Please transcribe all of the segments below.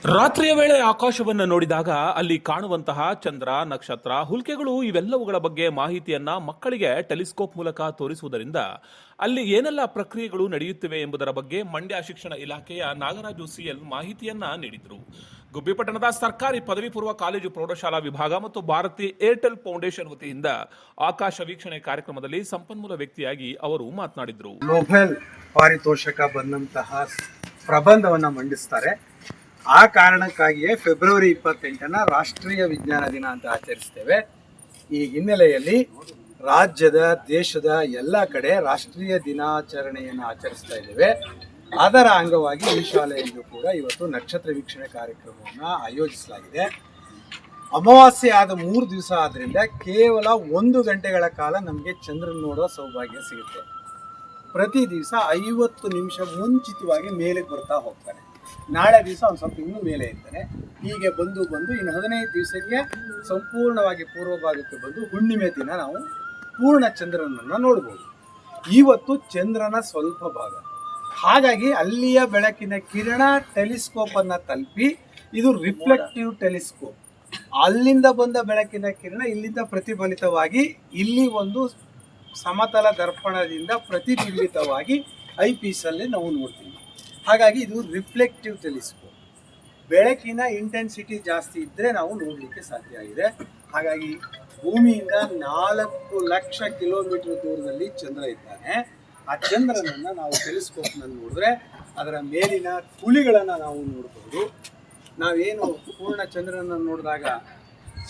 ರಾತ್ರಿಯ ವೇಳೆ ಆಕಾಶವನ್ನು ನೋಡಿದಾಗ ಅಲ್ಲಿ ಕಾಣುವಂತಹ ಚಂದ್ರ, ನಕ್ಷತ್ರ, ಹುಲ್ಕೆಗಳು ಇವೆಲ್ಲವುಗಳ ಬಗ್ಗೆ ಮಾಹಿತಿಯನ್ನ ಮಕ್ಕಳಿಗೆ ಟೆಲಿಸ್ಕೋಪ್ ಮೂಲಕ ತೋರಿಸುವುದರಿಂದ ಅಲ್ಲಿ ಏನೆಲ್ಲ ಪ್ರಕ್ರಿಯೆಗಳು ನಡೆಯುತ್ತಿವೆ ಎಂಬುದರ ಬಗ್ಗೆ ಮಂಡ್ಯ ಶಿಕ್ಷಣ ಇಲಾಖೆಯ ನಾಗರಾಜು ಸಿಎಲ್ ಮಾಹಿತಿಯನ್ನ ನೀಡಿದರು. ಗುಬ್ಬಿ ಪಟ್ಟಣದ ಸರ್ಕಾರಿ ಪದವಿ ಪೂರ್ವ ಕಾಲೇಜು ಪ್ರೌಢಶಾಲಾ ವಿಭಾಗ ಮತ್ತು ಭಾರತಿ ಏರ್ಟೆಲ್ ಫೌಂಡೇಶನ್ ವತಿಯಿಂದ ಆಕಾಶ ವೀಕ್ಷಣೆ ಕಾರ್ಯಕ್ರಮದಲ್ಲಿ ಸಂಪನ್ಮೂಲ ವ್ಯಕ್ತಿಯಾಗಿ ಅವರು ಮಾತನಾಡಿದರು. ನೊಬೆಲ್ ಪಾರಿತೋಷಕ ಬಂದಂತಹ ಪ್ರಬಂಧವನ್ನು ಮಂಡಿಸ್ತಾರೆ. ಆ ಕಾರಣಕ್ಕಾಗಿಯೇ ಫೆಬ್ರವರಿ 28ನ ರಾಷ್ಟ್ರೀಯ ವಿಜ್ಞಾನ ದಿನ ಅಂತ ಆಚರಿಸ್ತೇವೆ. ಈ ಹಿನ್ನೆಲೆಯಲ್ಲಿ ರಾಜ್ಯದ ದೇಶದ ಎಲ್ಲ ಕಡೆ ರಾಷ್ಟ್ರೀಯ ದಿನಾಚರಣೆಯನ್ನು ಆಚರಿಸ್ತಾ ಇದ್ದೇವೆ. ಅದರ ಅಂಗವಾಗಿ ಈ ಶಾಲೆಯಲ್ಲೂ ಕೂಡ ಇವತ್ತು ನಕ್ಷತ್ರ ವೀಕ್ಷಣೆ ಕಾರ್ಯಕ್ರಮವನ್ನು ಆಯೋಜಿಸಲಾಗಿದೆ. ಅಮಾವಾಸ್ಯೆ ಆದ 3 ದಿವಸ ಆದ್ದರಿಂದ ಕೇವಲ 1 ಗಂಟೆಗಳ ಕಾಲ ನಮಗೆ ಚಂದ್ರನ ನೋಡೋ ಸೌಭಾಗ್ಯ ಸಿಗುತ್ತೆ. ಪ್ರತಿ ದಿವಸ 50 ನಿಮಿಷ ಮುಂಚಿತವಾಗಿ ಮೇಲೆ ಬರ್ತಾ ಹೋಗ್ತಾನೆ. ನಾಳೆ ದಿವಸ ಒಂದು ಸ್ವಲ್ಪ ಇನ್ನೂ ಮೇಲೆ ಇರ್ತಾನೆ. ಹೀಗೆ ಬಂದು ಇನ್ನು 15 ದಿವಸಕ್ಕೆ ಸಂಪೂರ್ಣವಾಗಿ ಪೂರ್ವ ಭಾಗಕ್ಕೆ ಬಂದು ಹುಣ್ಣಿಮೆ ದಿನ ನಾವು ಪೂರ್ಣ ಚಂದ್ರನನ್ನು ನೋಡ್ಬೋದು. ಇವತ್ತು ಚಂದ್ರನ ಸ್ವಲ್ಪ ಭಾಗ, ಹಾಗಾಗಿ ಅಲ್ಲಿಯ ಬೆಳಕಿನ ಕಿರಣ ಟೆಲಿಸ್ಕೋಪನ್ನು ತಲುಪಿ, ಇದು ರಿಫ್ಲೆಕ್ಟಿವ್ ಟೆಲಿಸ್ಕೋಪ್. ಅಲ್ಲಿಂದ ಬಂದ ಬೆಳಕಿನ ಕಿರಣ ಇಲ್ಲಿಂದ ಪ್ರತಿಫಲಿತವಾಗಿ ಇಲ್ಲಿ ಒಂದು ಸಮತಲ ದರ್ಪಣದಿಂದ ಪ್ರತಿಬಿಂಬಿತವಾಗಿ ಐಪೀಸಲ್ಲಿ ನಾವು ನೋಡ್ತೀವಿ. ಹಾಗಾಗಿ ಇದು ರಿಫ್ಲೆಕ್ಟಿವ್ ಟೆಲಿಸ್ಕೋಪ್. ಬೆಳಕಿನ ಇಂಟೆನ್ಸಿಟಿ ಜಾಸ್ತಿ ಇದ್ದರೆ ನಾವು ನೋಡಲಿಕ್ಕೆ ಸಾಧ್ಯ ಆಗಿದೆ. ಹಾಗಾಗಿ ಭೂಮಿಯಿಂದ 4 ಲಕ್ಷ ಕಿಲೋಮೀಟರ್ ದೂರದಲ್ಲಿ ಚಂದ್ರ ಇದ್ದಾನೆ. ಆ ಚಂದ್ರನನ್ನು ನಾವು ಟೆಲಿಸ್ಕೋಪ್ನಲ್ಲಿ ನೋಡಿದ್ರೆ ಅದರ ಮೇಲಿನ ಕುಳಿಗಳನ್ನು ನಾವು ನೋಡಬಹುದು. ನಾವೇನು ಪೂರ್ಣ ಚಂದ್ರನನ್ನು ನೋಡಿದಾಗ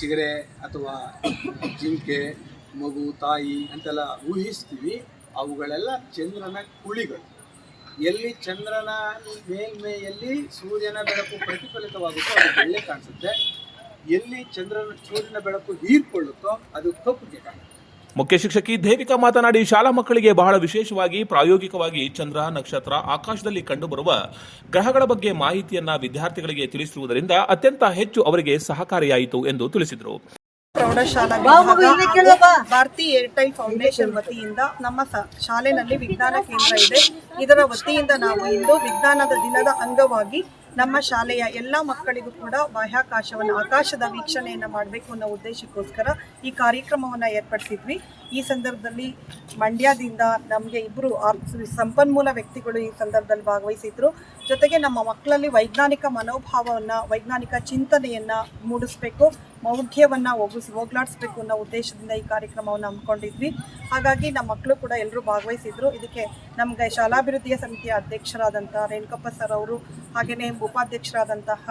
ಚಿಗರೆ ಅಥವಾ ಜಿಂಕೆ, ಮಗು, ತಾಯಿ ಅಂತೆಲ್ಲ ಊಹಿಸ್ತೀವಿ. ಅವುಗಳೆಲ್ಲ ಚಂದ್ರನ ಕುಳಿಗಳು. ಎಲ್ಲಿ ಚಂದ್ರನ ಮೇಲ್ಮೆಯಲ್ಲಿ ಸೂರ್ಯನ ಬೆಳಕು ಪ್ರತಿಫಲಿತವಾಗುತ್ತೋ ಅದು ಬೆಳ್ಳೆ ಕಾಣಿಸುತ್ತೆ. ಎಲ್ಲಿ ಸೂರ್ಯನ ಬೆಳಕು ಹೀರ್ಕೊಳ್ಳುತ್ತೋ ಅದು ಕಪ್ಪುಗೆ ಕಾಣುತ್ತೆ. ಮುಖ್ಯ ಶಿಕ್ಷಕಿ ದೇವಿಕಾ ಮಾತನಾಡಿ, ಶಾಲಾ ಮಕ್ಕಳಿಗೆ ಬಹಳ ವಿಶೇಷವಾಗಿ ಪ್ರಾಯೋಗಿಕವಾಗಿ ಚಂದ್ರ, ನಕ್ಷತ್ರ, ಆಕಾಶದಲ್ಲಿ ಕಂಡುಬರುವ ಗ್ರಹಗಳ ಬಗ್ಗೆ ಮಾಹಿತಿಯನ್ನ ವಿದ್ಯಾರ್ಥಿಗಳಿಗೆ ತಿಳಿಸಿರುವುದರಿಂದ ಅತ್ಯಂತ ಹೆಚ್ಚು ಅವರಿಗೆ ಸಹಕಾರಿಯಾಯಿತು ಎಂದು ತಿಳಿಸಿದರು. ಪ್ರೌಢಶಾಲಾ ವಿಭಾಗ ಭಾರತಿ ಏರ್ಟೆಲ್ ಫೌಂಡೇಶನ್ ವತಿಯಿಂದ ನಮ್ಮ ಶಾಲೆಯಲ್ಲಿ ವಿಜ್ಞಾನ ಕೇಂದ್ರ ಇದೆ. ಇದರ ವತಿಯಿಂದ ನಾವು ಇಂದು ವಿಜ್ಞಾನದ ದಿನದ ಅಂಗವಾಗಿ ನಮ್ಮ ಶಾಲೆಯ ಎಲ್ಲ ಮಕ್ಕಳಿಗೂ ಕೂಡ ಬಾಹ್ಯಾಕಾಶವನ್ನು, ಆಕಾಶದ ವೀಕ್ಷಣೆಯನ್ನು ಮಾಡಬೇಕು ಅನ್ನೋ ಉದ್ದೇಶಕ್ಕೋಸ್ಕರ ಈ ಕಾರ್ಯಕ್ರಮವನ್ನು ಏರ್ಪಡಿಸಿದ್ವಿ. ಈ ಸಂದರ್ಭದಲ್ಲಿ ಮಂಡ್ಯದಿಂದ ನಮಗೆ 2 ಸಂಪನ್ಮೂಲ ವ್ಯಕ್ತಿಗಳು ಈ ಸಂದರ್ಭದಲ್ಲಿ ಭಾಗವಹಿಸಿದ್ರು. ಜೊತೆಗೆ ನಮ್ಮ ಮಕ್ಕಳಲ್ಲಿ ವೈಜ್ಞಾನಿಕ ಮನೋಭಾವವನ್ನು, ವೈಜ್ಞಾನಿಕ ಚಿಂತನೆಯನ್ನು ಮೂಡಿಸಬೇಕು, ಮೌಢ್ಯವನ್ನು ಹೋಗ್ಲಾಡಿಸ್ಬೇಕು ಅನ್ನೋ ಉದ್ದೇಶದಿಂದ ಈ ಕಾರ್ಯಕ್ರಮವನ್ನು ಹಮ್ಮಿಕೊಂಡಿದ್ವಿ. ಹಾಗಾಗಿ ನಮ್ಮ ಮಕ್ಕಳು ಕೂಡ ಎಲ್ಲರೂ ಭಾಗವಹಿಸಿದ್ರು. ಇದಕ್ಕೆ ನಮಗೆ ಶಾಲಾಭಿವೃದ್ಧಿಯ ಸಮಿತಿಯ ಅಧ್ಯಕ್ಷರಾದಂಥ ರೇಣುಕಪ್ಪ ಸರ್ ಅವರು, ಹಾಗೆಯೇ ಉಪಾಧ್ಯಕ್ಷರಾದಂತಹ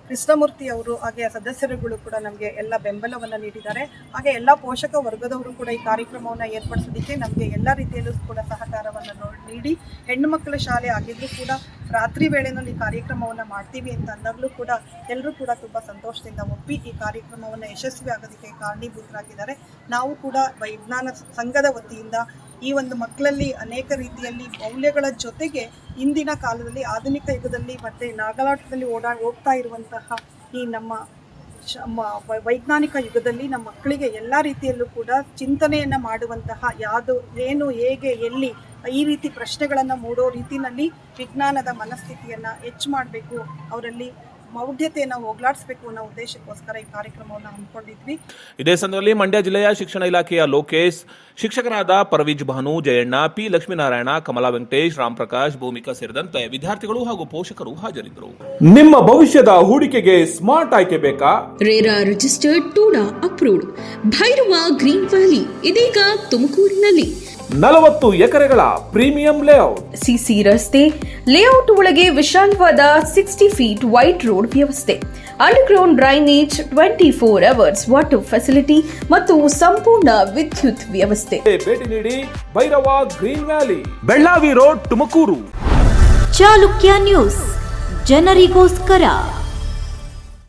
ಕೃಷ್ಣಮೂರ್ತಿ ಅವರು, ಹಾಗೆ ಸದಸ್ಯರುಗಳು ಕೂಡ ನಮಗೆ ಎಲ್ಲ ಬೆಂಬಲವನ್ನು ನೀಡಿದ್ದಾರೆ. ಹಾಗೆ ಎಲ್ಲ ಪೋಷಕ ವರ್ಗದವರು ಕೂಡ ಈ ಕಾರ್ಯಕ್ರಮವನ್ನು ಏರ್ಪಡಿಸೋದಕ್ಕೆ ನಮಗೆ ಎಲ್ಲ ರೀತಿಯಲ್ಲೂ ಕೂಡ ಸಹಕಾರವನ್ನು ನೀಡಿ, ಹೆಣ್ಣು ಮಕ್ಕಳ ಶಾಲೆ ಆಗಿದ್ರೂ ಕೂಡ ರಾತ್ರಿ ವೇಳೆಯಲ್ಲಿ ಕಾರ್ಯಕ್ರಮವನ್ನು ಮಾಡ್ತೀವಿ ಅಂತ ಅಂದಾಗಲೂ ಕೂಡ ಎಲ್ಲರೂ ಕೂಡ ತುಂಬ ಸಂತೋಷದಿಂದ ಒಪ್ಪಿ ಈ ಕಾರ್ಯಕ್ರಮವನ್ನು ಯಶಸ್ವಿ ಆಗೋದಕ್ಕೆ ಕಾರಣೀಭೂತರಾಗಿದ್ದಾರೆ. ನಾವು ಕೂಡ ವಿಜ್ಞಾನ ಸಂಘದ ವತಿಯಿಂದ ಈ ಒಂದು ಮಕ್ಕಳಲ್ಲಿ ಅನೇಕ ರೀತಿಯಲ್ಲಿ ಮೌಲ್ಯಗಳ ಜೊತೆಗೆ ಇಂದಿನ ಕಾಲದಲ್ಲಿ ಆಧುನಿಕ ಯುಗದಲ್ಲಿ ಮತ್ತು ನಾಗಲಾಟದಲ್ಲಿ ಹೋಗ್ತಾ ಇರುವಂತಹ ಈ ನಮ್ಮ ವೈಜ್ಞಾನಿಕ ಯುಗದಲ್ಲಿ ನಮ್ಮ ಮಕ್ಕಳಿಗೆ ಎಲ್ಲ ರೀತಿಯಲ್ಲೂ ಕೂಡ ಚಿಂತನೆಯನ್ನು ಮಾಡುವಂತಹ ಯಾವುದು, ಏನು, ಹೇಗೆ, ಎಲ್ಲಿ ಈ ರೀತಿ ಪ್ರಶ್ನೆಗಳನ್ನು ಮೂಡೋ ರೀತಿಯಲ್ಲಿ ವಿಜ್ಞಾನದ ಮನಸ್ಥಿತಿಯನ್ನು ಹೆಚ್ಚು ಮಾಡಬೇಕು, ಅವರಲ್ಲಿ ಮೌಢ್ಯತೆಯನ್ನು ಹೋಗ್ಲಾಡಿಸಬೇಕು ಅನ್ನೋ ಉದ್ದೇಶಕ್ಕೋಸ್ಕರ ಈ ಕಾರ್ಯಕ್ರಮವನ್ನು ಹಮ್ಮಿಕೊಂಡಿದ್ವಿ. ಇದೇ ಸಂದರ್ಭದಲ್ಲಿ ಮಂಡ್ಯ ಜಿಲ್ಲೆಯ ಶಿಕ್ಷಣ ಇಲಾಖೆಯ ಲೋಕೇಶ್, ಶಿಕ್ಷಕರಾದ ಪರವೀಜ್ ಭಾನು, ಜಯಣ್ಣ, ಪಿ ಲಕ್ಷ್ಮೀನಾರಾಯಣ, ಕಮಲಾ ವೆಂಕಟೇಶ್, ರಾಮ್ ಪ್ರಕಾಶ್, ಭೂಮಿಕಾ ಸೇರಿದಂತೆ ವಿದ್ಯಾರ್ಥಿಗಳು ಹಾಗೂ ಪೋಷಕರು ಹಾಜರಿದ್ದರು. ನಿಮ್ಮ ಭವಿಷ್ಯದ ಹೂಡಿಕೆಗೆ ಸ್ಮಾರ್ಟ್ ಆಯ್ಕೆ ಬೇಕಾ? RERA registered, TUDA approved Bhairava green valley ಇದೀಗ ತುಮಕೂರಿನಲ್ಲಿ 40 ಎಕರೆಗಳ ಪ್ರೀಮಿಯಂ ಲೇಔಟ್, ಸಿಸಿ ರಸ್ತೆ, ಲೇಔಟ್ ಒಳಗೆ ವಿಶಾಲವಾದ 60 ಫೀಟ್ ವೈಡ್ ರೋಡ್ ವ್ಯವಸ್ಥೆ, underground drainage, 24 hours water facility ಮತ್ತು ಸಂಪೂರ್ಣ ವಿದ್ಯುತ್ ವ್ಯವಸ್ಥೆ. ಭೇಟಿ ನೀಡಿ Bhairava green valley, Bellavi road, Tumakuru. Chalukya news, ಜನರಿಗೋಸ್ಕರ.